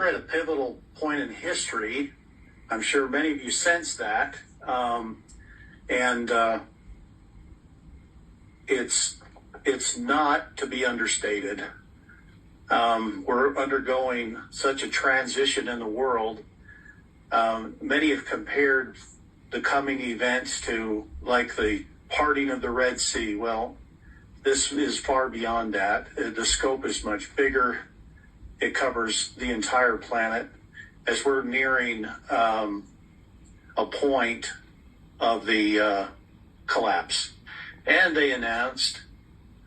at a pivotal point in history. I'm sure many of you sense that. It's not to be understated. We're undergoing such a transition in the world. Many have compared the coming events to like the parting of the Red Sea. Well, this is far beyond that. The scope is much bigger. It covers the entire planet as we're nearing a point of the collapse. And they announced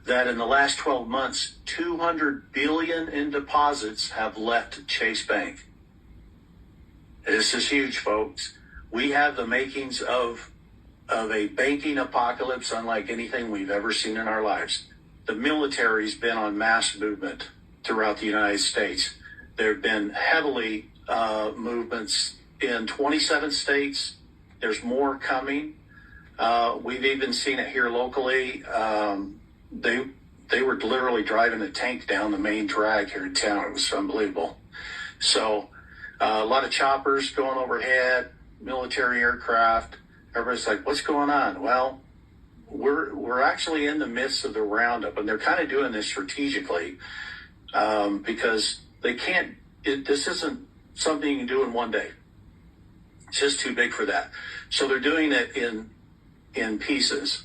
that in the last 12 months, $200 billion in deposits have left Chase Bank. This is huge, folks. We have the makings of a banking apocalypse unlike anything we've ever seen in our lives. The military's been on mass movement throughout the United States. There have been heavily movements in 27 states. There's more coming. We've even seen it here locally. They were literally driving a tank down the main drag here in town. It was unbelievable. So a lot of choppers going overhead, military aircraft. Everybody's like, what's going on? Well, we're actually in the midst of the roundup, and they're kind of doing this strategically because they can't. This isn't something you can do in one day. It's just too big for that. So they're doing it in pieces.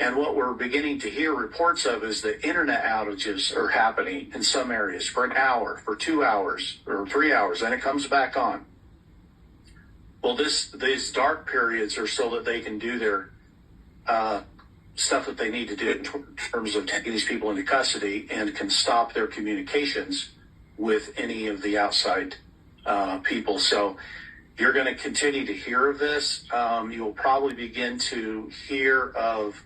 And what we're beginning to hear reports of is that internet outages are happening in some areas for an hour, for 2 hours, or 3 hours, and it comes back on. Well, these dark periods are so that they can do their stuff that they need to do in terms of taking these people into custody and can stop their communications with any of the outside people. So you're going to continue to hear of this. You will probably begin to hear of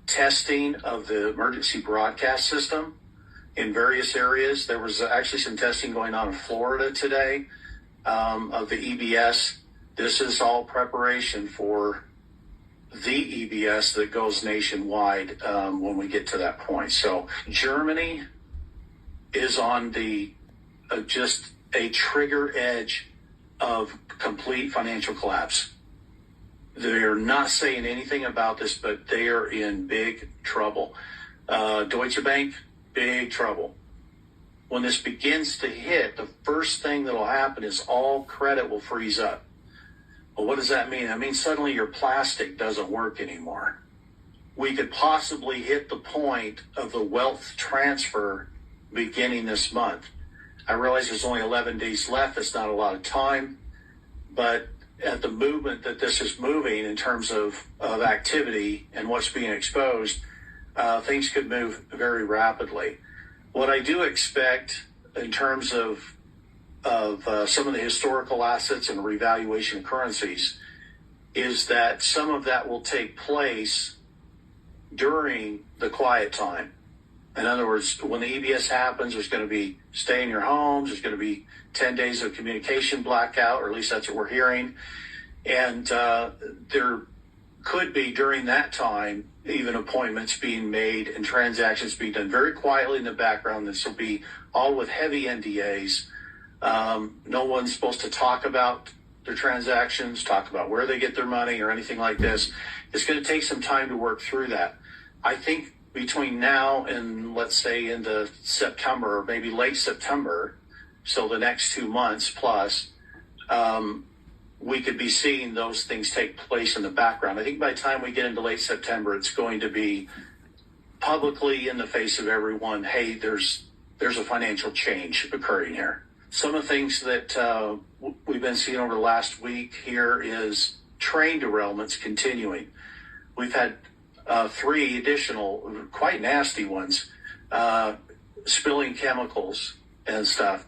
testing of the emergency broadcast system in various areas. There was actually some testing going on in Florida today of the EBS. This is all preparation for the EBS that goes nationwide when we get to that point. So Germany is on the just a trigger edge of complete financial collapse. They're not saying anything about this, but they are in big trouble. Deutsche Bank, big trouble. When this begins to hit, the first thing that will happen is all credit will freeze up. Well, what does that mean? That means suddenly your plastic doesn't work anymore. We could possibly hit the point of the wealth transfer beginning this month. I realize there's only 11 days left. That's not a lot of time. But at the movement that this is moving in terms of activity and what's being exposed, things could move very rapidly. What I do expect in terms of some of the historical assets and revaluation of currencies is that some of that will take place during the quiet time. In other words, when the EBS happens, there's going to be stay in your homes. There's going to be 10 days of communication blackout, or at least that's what we're hearing. And there could be during that time even appointments being made and transactions being done very quietly in the background. This will be all with heavy NDAs. No one's supposed to talk about their transactions, talk about where they get their money or anything like this. It's going to take some time to work through that. I think between now and let's say into September or maybe late September, so the next 2 months plus, we could be seeing those things take place in the background. I think by the time we get into late September, it's going to be publicly in the face of everyone, hey, there's a financial change occurring here. Some of the things that we've been seeing over the last week here is train derailments continuing. We've had 3 additional quite nasty ones, spilling chemicals and stuff.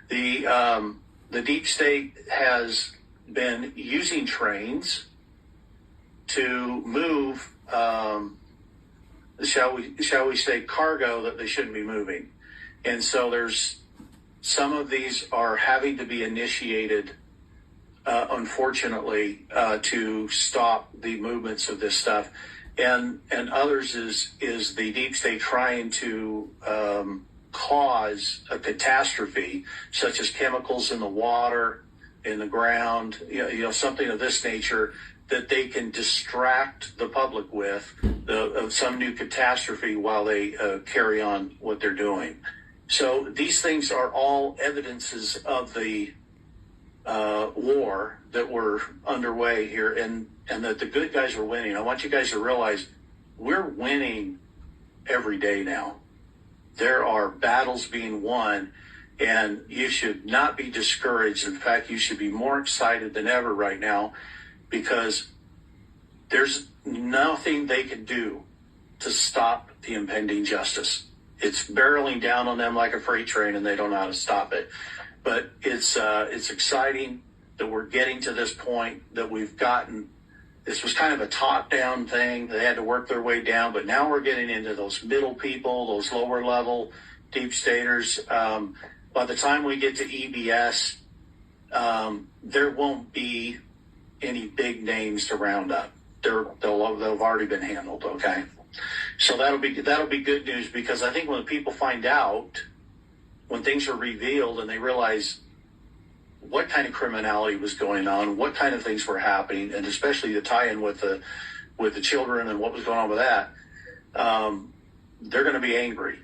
The deep state has been using trains to move, shall we say, cargo that they shouldn't be moving. And so there's some of these are having to be initiated, unfortunately, to stop the movements of this stuff. And others is the deep state trying to cause a catastrophe, such as chemicals in the water, in the ground, something of this nature, that they can distract the public with of some new catastrophe while they carry on what they're doing. So these things are all evidences of the war that were underway here, and that the good guys are winning. I want you guys to realize we're winning every day now. There are battles being won, and you should not be discouraged. In fact, you should be more excited than ever right now, because there's nothing they can do to stop the impending justice. It's barreling down on them like a freight train, and they don't know how to stop it. But it's exciting that we're getting to this point, that we've gotten. This was kind of a top-down thing. They had to work their way down, but now we're getting into those middle people, those lower-level deep staters. By the time we get to EBS, there won't be any big names to round up. They've already been handled. Okay, so that'll be good news, because I think when people find out, when things are revealed and they realize what kind of criminality was going on, what kind of things were happening, and especially the tie-in with the children and what was going on with that, they're going to be angry.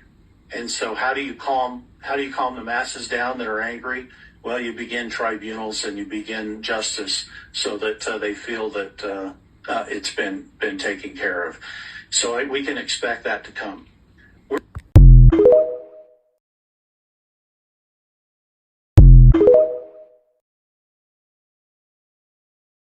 And so how do you calm the masses down that are angry? Well, you begin tribunals and you begin justice, so that they feel that it's been taken care of. So we can expect that to come.